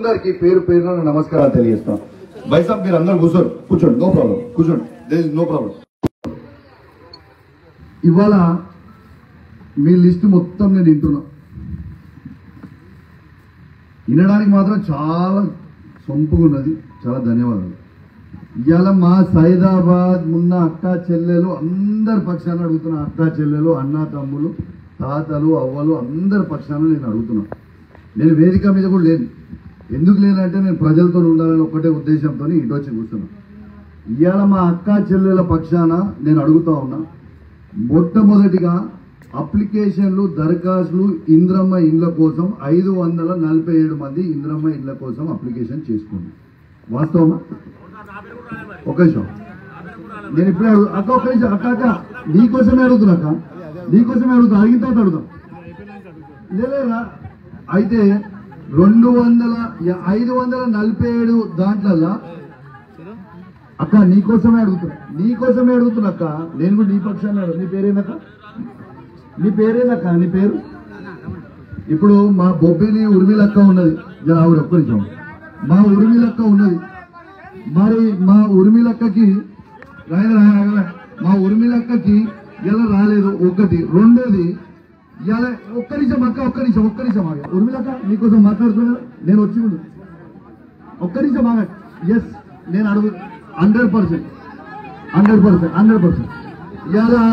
అందరికి పేరు పేరున నమస్కారాలు తెలియజేస్తాం. బైసాబ్ మీరు అందరూ కూర్చోండి, నో ప్రాబ్లం, కూర్చోండి, దేర్ ఇస్ నో ప్రాబ్లం. ఇవాళ మీ లిస్ట్ మొత్తం నేను వింటున్నా. వినడానికి మాత్రం చాలా సొంపుగా ఉన్నది. చాలా ధన్యవాదాలు. ఇవాళ మా సైదాబాద్ ఉన్న అక్క చెల్లెలు అందరి పక్షాన అడుగుతున్నా. అక్క చెల్లెలు, అన్న తమ్ములు, తాతలు, అవ్వలు అందరి పక్షాన నేను అడుగుతున్నా. నేను వేదిక మీద కూడా లేను. ఎందుకు లేనంటే నేను ప్రజలతో ఉండాలని ఒక్కటే ఉద్దేశంతో ఇటు వచ్చి కూర్చున్నా. ఇవాళ మా అక్క చెల్లెల పక్షాన నేను అడుగుతా ఉన్నా. మొట్టమొదటిగా అప్లికేషన్లు, దరఖాస్తులు ఇంద్రమ్మ ఇండ్ల కోసం 547 మంది ఇంద్రమ్మ ఇండ్ల కోసం అప్లికేషన్ చేసుకోండి. వాస్తవమా? ఒక నిమిషం, నేను ఇప్పుడే అక్క, ఒక్క నిమిషం అక్క, నీకోసమే అడుగుతున్నా అక్క, నీకోసమే అడుగుతా. అడిగిన తర్వాత అడుగుతాం. లేదా అయితే 547 దాంట్లో అక్క నీకోసమే అడుగుతున్నా అక్క. నేను కూడా నీ పక్షాన్ని నీ పేరేందక్క? నీ పేరు ఇప్పుడు మా బొబ్బిని ఉర్మిలక్క ఉన్నది. ఆవిడ ఒక్క నిమిషం. మా ఉర్మిలక్క ఉన్నది. మరి మా ఉర్మిలక్కకి ఇలా రాలేదు. ఒకటి. రెండోది ఇలా ఒక్క నిమిషం ఆగా. ఉర్మిలక్క నీకోసం మాట్లాడుతున్నా. నేను వచ్చి ఒక్క నిమిషం ఆగా. ఎస్, నేను అడుగు 100% ఇలా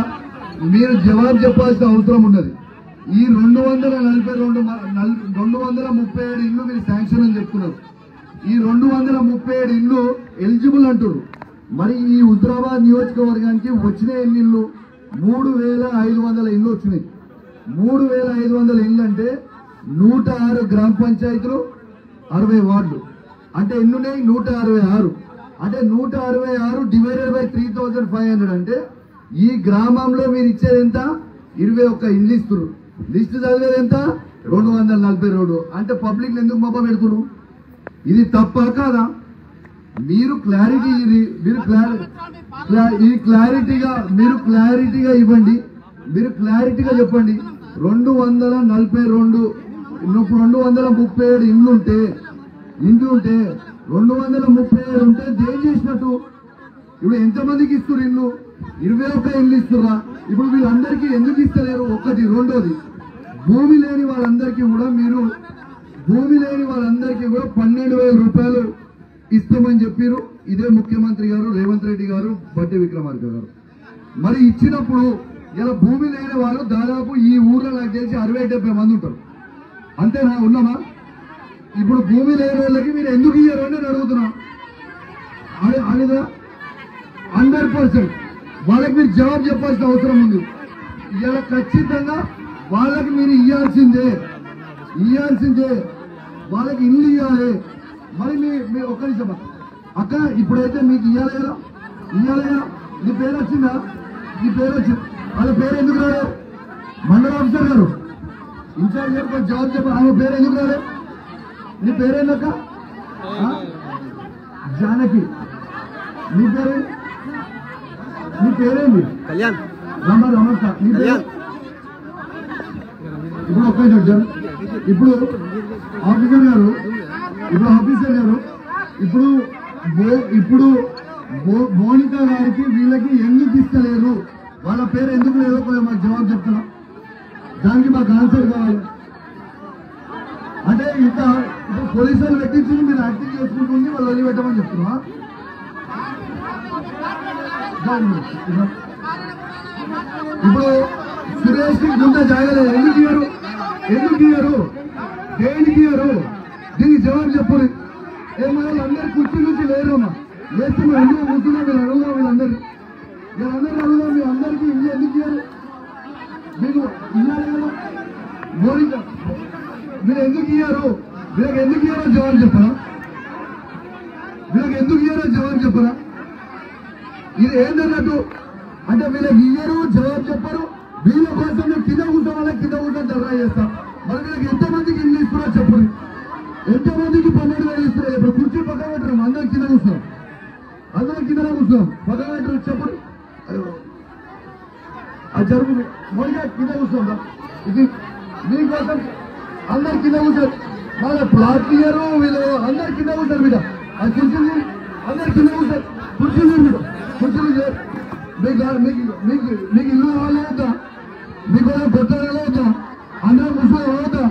మీరు జవాబు చెప్పాల్సిన అవసరం ఉన్నది. ఈ 237 ఇల్లు మీరు శాంక్షన్ అని చెప్తున్నారు. ఈ 237 ఇల్లు ఎలిజిబుల్ అంటున్నారు. మరి ఈ హుజరాబాద్ నియోజకవర్గానికి వచ్చిన ఎన్ని ఇల్లు? 3500 ఇల్లు వచ్చినాయి. 3500 ఇల్లు అంటే 106 గ్రామ పంచాయతీలు, 60 వార్డులు. అంటే ఎన్నున్నాయి? 166. అంటే 166 డివైడెడ్ బై 3500 అంటే ఈ గ్రామంలో మీరు ఇచ్చేది ఎంత? 21 ఇండ్లు ఇస్తున్నారు. లిస్టు చదివేది ఎంత? 242. అంటే పబ్లిక్ ఎందుకు మబ్బ పెడుతున్నారు? ఇది తప్ప కాదా? మీరు క్లారిటీ క్లారిటీగా ఇవ్వండి. మీరు క్లారిటీగా చెప్పండి. 237 ఇండ్లు ఉంటే 237 ఉంటే ఏం చేసినట్టు? ఇప్పుడు ఎంతమందికి ఇస్తున్నారు ఇల్లు? 21 ఇల్లు ఇస్తున్నా. ఇప్పుడు వీళ్ళందరికీ ఎందుకు ఇస్తలేరు? ఒకటి. రెండోది, భూమి లేని వాళ్ళందరికీ కూడా 12,000 రూపాయలు ఇస్తామని చెప్పారు. ఇదే ముఖ్యమంత్రి గారు రేవంత్ రెడ్డి గారు, బట్టి విక్రమార్క గారు. మరి ఇచ్చినప్పుడు ఇలా భూమి లేని వాళ్ళు దాదాపు ఈ ఊర్లో నాకు తెలిసి 60-70 మంది ఉంటారు. అంతేనా? ఉన్నామా? ఇప్పుడు భూమి లేని వాళ్ళకి మీరు ఎందుకు ఇయ్యారు అని నేను అడుగుతున్నా. అదిగా 100% వాళ్ళకి మీరు జవాబు చెప్పాల్సిన అవసరం ఉంది. ఇలా ఖచ్చితంగా వాళ్ళకి మీరు ఇయ్యాల్సిందే. వాళ్ళకి ఇల్లు ఇవ్వాలి. మరి మీ ఒక్క నిమిషం అక్క, ఇప్పుడైతే మీకు ఇవ్వాలి కదా. నీ పేరు వచ్చిందా? వాళ్ళ పేరు ఎందుకు రాలేదు? మండల ఆఫీసర్ గారు ఇన్ఛార్జ్ చెప్పి జవాబు చెప్పాలి. ఆమె పేరు ఎందుకు రాలేదు? నీ పేరేందక్క? జానకి. నీ పేరేంది? కళ్యాణ్. రమేష్. నీ పేరు? ఇప్పుడు ఒక్క నిమిషం. ఇప్పుడు ఆఫీసర్ గారు ఇప్పుడు మోనిక గారికి వీళ్ళకి ఎందుకు ఇస్తలేరు? వాళ్ళ పేరు ఎందుకు లేదో మాకు జవాబు చెప్తున్నా. దానికి మాకు ఆన్సర్ కావాలి. అంటే ఇంకా ఇప్పుడు పోలీసులు పెట్టించి మీరు యాక్టింగ్ చేసుకుంటుంది, వాళ్ళు వదిలిపెట్టమని చెప్తున్నా. ఇప్పుడు సురేష్ గుంట జాగలేదు. ఎందుకు ఇయ్యారు? దేనికి ఇయ్యారు? దీనికి జవాబు చెప్పరు. ఏమన్నా అందరు కుర్చీ నుంచి లేరమ్మా. లేస్తే మేము ఎందుకు కూర్చున్నాం? మీరు అడుగుదాం. వీళ్ళందరూ అడుగుదాం. మీరు అందరికీ ఇల్లు ఎందుకు ఇయ్యారు? మీకు ఇయ్యాలి కదా. మోనిక మీరు ఎందుకు ఇయ్యారు? వీళ్ళకి ఎందుకు ఇయ్యారో జవాబు చెప్పరా? ఇది ఏంటన్నట్టు? అంటే వీళ్ళకి ఇయ్యరు, జవాబు చెప్పరు. వీళ్ళ కోసం మేము కింద కూర్చొని ధర్నా చేస్తాం. మరి వీళ్ళకి ఎంతమందికి ఇల్లు ఇస్తున్నారో చెప్పండి. ఎంతమందికి 12,000 ఇస్తున్నారు? ఇప్పుడు కుర్చీ పక్కన పెట్టరు. అందరం కింద కూర్చున్నాం. పక్కన పెట్టరు. చెప్పండి. అది జరుగుతుంది. మోనిక కింద కూర్చుందా? ఇది మీకోసం అందరు కింద కూర్చోరు. వాళ్ళ ప్లాట్ ఇయ్యరు, వీళ్ళు అందరు కింద ఉంటారు బిడ్డ. అది కుర్చీలు అందరు కింద ఉంటారు, కుర్చీలు బిడ్డ, కుర్చీలు. మీకు ఇల్లు కావాలి అవుతా, మీకు కొత్త అవుతా, అందరూ ముసలి అవుతా.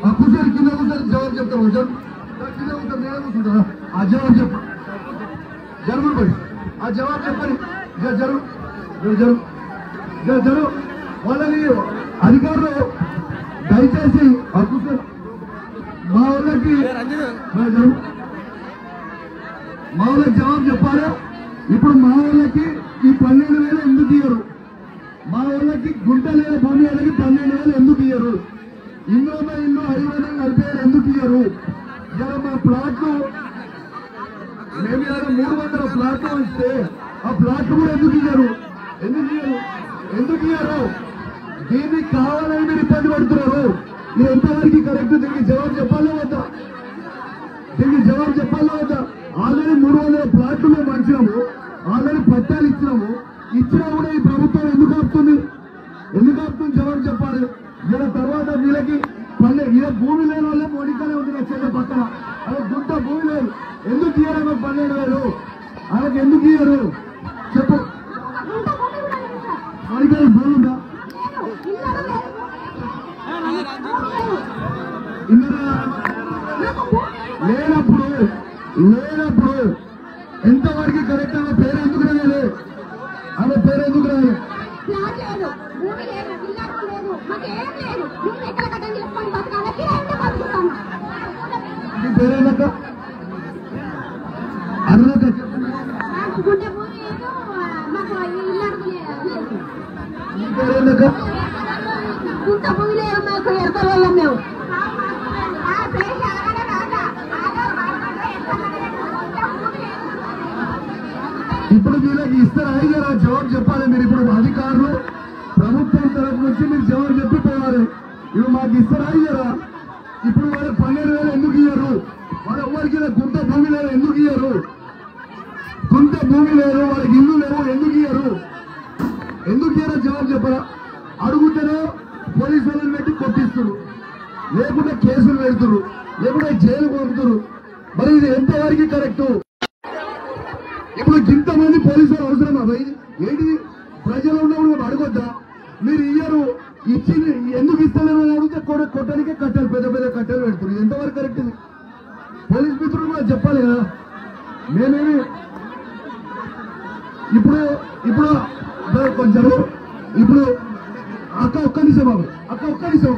ఆ కుర్చీలు కింద ఉంటారు, జవాబు చెప్తారు. కింద ఉంటారు, నేను కూర్చుంటారా? ఆ జవాబు చెప్ప జరుగు పడి ఆ జవాబు చెప్పండి. జరుగు జరుగు జరుగు వాళ్ళని అధికారులు దయచేసి ఆ కూర్చొని మా వాళ్ళకి జవాబు చెప్పాలి. ఇప్పుడు మా వాళ్ళకి ఈ 12,000 ఎందుకు ఇయ్యరు? మా వాళ్ళకి గుంట లేదా భూమి వాళ్ళకి 12,000 ఎందుకు ఇయ్యరు? ఇందులో ఇల్లు 540,000 ఎందుకు ఇయ్యరు? ఇలా మా ప్లాట్లు మేము ఇలా 300 ప్లాట్లు ఇస్తే ఆ ప్లాట్లు కూడా ఎందుకు ఇయ్యరు? ఎందుకు ఇయ్యరు? దీన్ని కావాలని మీరు ఇబ్బంది పడుతున్నారు. ఇది ఎంతవరకు కరెక్ట్? దీనికి జవాబు చెప్పాలో వద్దా? దీనికి జవాబు చెప్పాలో వద్దా? ఆల్రెడీ 300 ప్లాట్లు మేము అంచినాము, ఆల్రెడీ పట్టాలు ఇచ్చినా కూడా ఈ ప్రభుత్వం ఎందుకు ఆపుతుంది? జవాబు చెప్పాలి. ఇలా తర్వాత వీళ్ళకి ఇలా భూమి లేని వాళ్ళే మోడీకానే ఉంది నా చెల్లె పక్కన. అలా గుంట భూమి లేదు, ఎందుకు ఇయ్యరు? 12,000 వాళ్ళకి ఎందుకు ఇయ్యరు చెప్పు. మోడీకాయ భూమి ఉందా? లేనప్పుడు ఎంతవరకు కరెక్ట్? ఆమె పేరు ఎందుకు రాయాలి? ఆమె పేరు ఎందుకు రాయాలి? నీ పేరేందక్క? అర్హత నీ పేరేందక్క? ఇప్పుడు వీళ్ళకి ఇస్తారా? అయ్యారా? జవాబు చెప్పాలి మీరు. ఇప్పుడు అధికారులు ప్రభుత్వం తరఫు నుంచి మీరు జవాబు చెప్పిపోవాలి. ఇప్పుడు మాకు ఇస్తారా? అయ్యారా? ఇప్పుడు వాళ్ళకి 12,000 ఎందుకు ఇయ్యరు? వాళ్ళు ఎవరికి గుంట భూమి లేదు ఎందుకు ఇయ్యరు? గుంట భూమి లేదు, వాళ్ళకి ఇల్లు లేవు ఎందుకు ఇయ్యరు? జవాబు చెప్పరా? అడుగుతారో పోలీసు వాళ్ళని పెట్టి కొట్టిస్తున్నారు, లేకుంటే కేసులు పెడుతున్నారు, లేకుంటే జైలు పంపుతున్నారు. మరి ఇది ఎంతవరకు కరెక్ట్? ఇప్పుడు ఇంతమంది పోలీసులు అవసరమా భయ్? ఏంటి ప్రజలు ఉన్నప్పుడు అడగొద్దా? మీరు ఇయ్యరు, ఇచ్చి ఎందుకు ఇస్తలేరు అని అడిగితే కొట్టడానికే కట్టెలు, పెద్ద పెద్ద కట్టెలు పెడుతున్నారు. ఇది ఎంతవరకు కరెక్ట్? ఇది పోలీస్ మిత్రులు కూడా చెప్పాలి కదా. మేమేమి ఇప్పుడు కొంచెం ఇప్పుడు అక్క ఒక్క నిమిషం బాబు, అక్క ఒక్క నిమిషం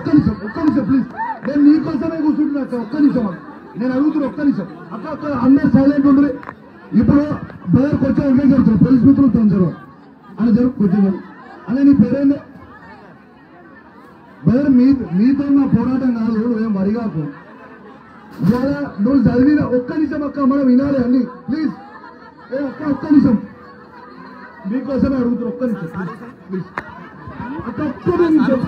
ప్లీజ్. నేను నీకోసమే కూర్చుంటున్నా అక్క, ఒక్క నిమిషం అక్క, నేను అడుగుతున్నా ఒక్క నిమిషం అక్క. అందరూ సైలెంట్ ఉండరు. ఇప్పుడు బయర్ కొంచెం ఎంగేజ్ జరుగుతుంది, పోలీస్ మిత్రులు తొందర అని జరుగు కొంచెం అలా. నీ పేరేంది బయర్? మీతో నా పోరాటం కాదు, ఏం వరిగాకు. ఇవాళ నువ్వు చదివిన ఒక్క నిమిషం అక్క, మనం వినాలి అన్ని ప్లీజ్. అక్క ఒక్క నిమిషం మీకోసమే అడుగుతున్నా, ఒక్క నిమిషం ప్లీజ్ అక్క, ఒక్క నిమిషం.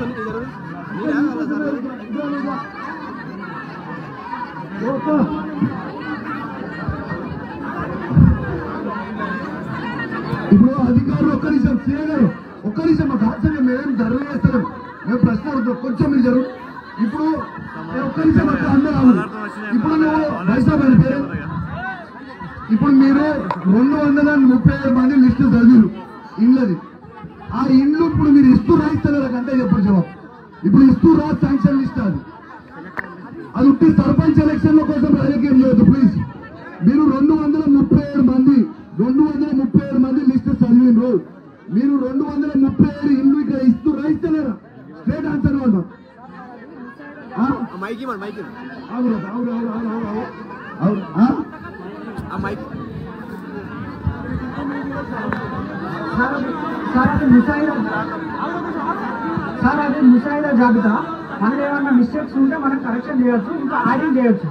ఇప్పుడు అధికారులు ఒక్క నిమిషం, సీఏ గారు ఒక్క నిమిషం మాకు ఆశ్చర్యం. మేమేం ధరలు వేస్తాం, మేము ప్రశ్న అడుగుతాం, కొంచెం మీరు జరుగు. ఇప్పుడు ఒక్క నిమిషం అక్క, అందరూ రావు. ఇప్పుడు నువ్వు వైశాఖ పేరు, ఇప్పుడు మీరు 237 మంది లిస్టు చదివారు ఇళ్ళది. ఆ ఇండ్లు ఇప్పుడు మీరు ఇస్తూ రాయిస్తారు అంటే చెప్పండి జవాబు. ఇప్పుడు ఇస్తూ రా శాంక్షన్ లిస్ట్ అది ఉట్టి సర్పంచ్ ఎలక్షన్ల కోసం రాజకీయం లేదు ప్లీజ్. మీరు 237 మంది లిస్టు చదివిండ్రు. మీరు 237 ఇల్లు ఇక్కడ ఇస్తూ రాయిస్తలేరా? స్ట్రేట్ ఆన్సర్ అంట. సార్ అది ముసాయిదా జాబితా, మనకి ఏమన్నా మిస్టేక్స్ ఉంటే మనం కరెక్షన్ చేయొచ్చు, ఇంకా యాడింగ్ చేయొచ్చు.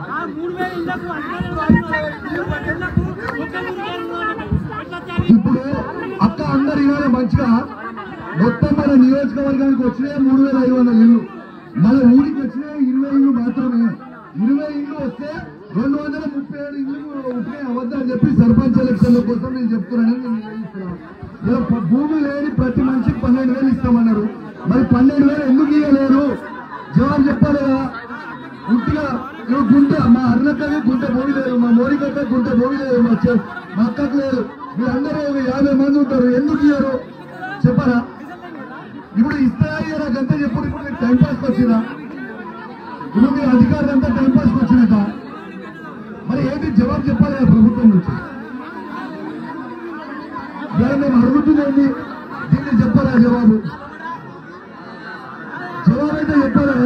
ఇప్పుడు అక్క అందరు ఇవాళ మంచిగా మొత్తం మన నియోజకవర్గానికి వచ్చినాయి 3,500 ఇల్లు, మన ఊరికి వచ్చినాయి 20 ఇల్లు మాత్రమే. 20 ఇల్లు వస్తే 237 ఇల్లు ఉంటున్నాయి అవద్దని చెప్పి సర్పంచ్ ఎలక్షన్ల కోసం నేను చెప్తున్నానని నేను నిర్ణయిస్తున్నాను. ఇలా భూమి లేని ప్రతి మనిషికి 12,000 ఇస్తామన్నారు. మరి 12,000 ఎందుకు ఇవ్వలేరు? జవాబు చెప్పాలి కదా. ఉట్టిగా భూమి లేదు, మా మోరికక్క గుంట భూమి లేదు, మా అక్కకు లేదు. మీరందరూ 50 మంది ఉంటారు, ఎందుకు ఇయ్యారు చెప్పరా? ఇప్పుడు ఇస్తారా ఇయ్యారా గంతా చెప్పుడు. ఇప్పుడు మీకు టైం పాస్కి వచ్చినా, ఇప్పుడు మీ అధికారులంతా టైం పాస్కి వచ్చినాక మరి ఏంటి జవాబు చెప్పాలి ఆ ప్రభుత్వం నుంచి? ఇలా మేము అడుగుతుందండి, దీన్ని చెప్పాలా జవాబు? జవాబు అయితే చెప్పాలా?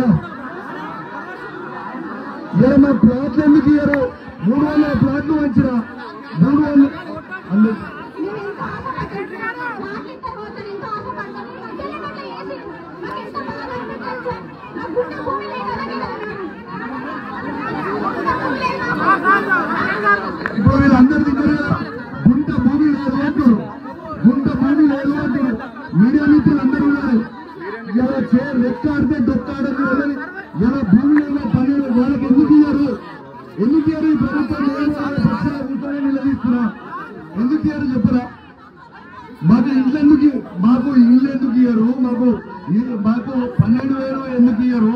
ఇలా మా ప్లాట్లు ఎందుకు ఇయ్యారు? 300 ప్లాట్లు వచ్చిన 300 అందరు ఇప్పుడు వీళ్ళందరి దగ్గర గుంట భూమి లేదు అంటారు, గుంట భూమి లేదు అంటారు. మీడియా మిత్రులు అందరూ ఉన్నారు. ఇలా రెక్కాడితే డొక్కాడని వాళ్ళని ఇలా భూమి లేదా పని వాళ్ళకి ఎందుకు ఇయ్యారు? ఎందుకు ఇయ్యారు? ఈ ప్రభుత్వం నేను వాళ్ళ పక్షాన కూర్చొని నిలదీస్తున్నా. ఎందుకు ఇయ్యారు చెప్పరా? మాకు ఇల్లు ఎందుకు ఇయ్యారు? మాకు 12,000 ఎందుకు ఇయ్యారు?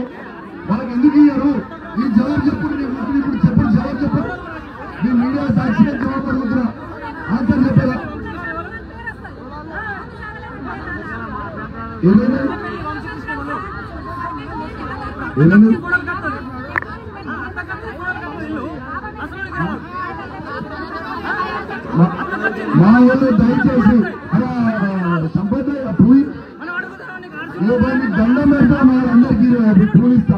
వాళ్ళకి ఎందుకు ఇయ్యారు? ఈ జవాబు చెప్పుడు. ఇప్పుడు చెప్పండి, జవాబు చెప్పండి. మీ మీడియా సాక్షిగా జవాబు అడుగుతున్నా, ఆన్సర్ చెప్పారా? ఏమైనా మా వాళ్ళు దయచేసి సంపద పూయి మీకు దండం పెడతా, మా అందరికీ పూలిస్తా.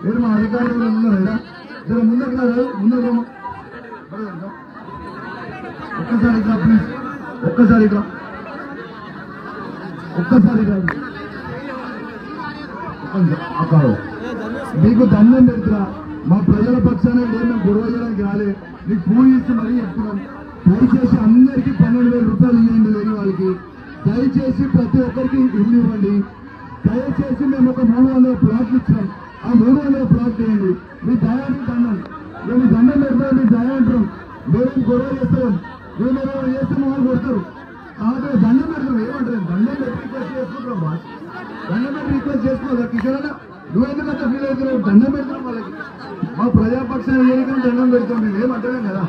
ఏడు మా అధికారులు ఉన్నారా? జర ముందరికి ముందరేమో ఒక్కసారి ఇట్లా ప్లీజ్, ఒక్కసారి ఇట్లా అక్క మీకు దండం పెడుతున్నా. మా ప్రజల పక్షాన మేము గొడవ చేయడానికి రాలే, మీకు పూజ ఇచ్చి మరీ చెప్తున్నాం. దయచేసి అందరికీ 12,000 రూపాయలు ఇవ్వండి లేని వాళ్ళకి. దయచేసి ప్రతి ఒక్కరికి ఇల్లు ఇవ్వండి. దయచేసి మేము ఒక 300 ప్లాట్లు ఇచ్చాం, ఆ 300 ప్లాట్ చేయండి. మీ దయానికి దండం, మేము దండం పెడతాం, మీ దయ అంటాం. మేము గొడవ చేస్తాం, మేము ఏమైనా చేస్తే వాళ్ళు కొడతారు. కాబట్టి దండం పెడతాం. ఏమంటారు? దండం పెట్టి రిక్వెస్ట్ చేసుకుంటాం. దండం పెట్టి రిక్వెస్ట్ చేసుకోవాలి. కిషోర్ నువ్వెందుకంటే ఫీల్ అవుతున్నావు? దండం పెడతాం వాళ్ళకి. మా ప్రజాపక్షాన్ని ఏరికని దండం పెడతాం. మేము ఏమంటలేం కదా.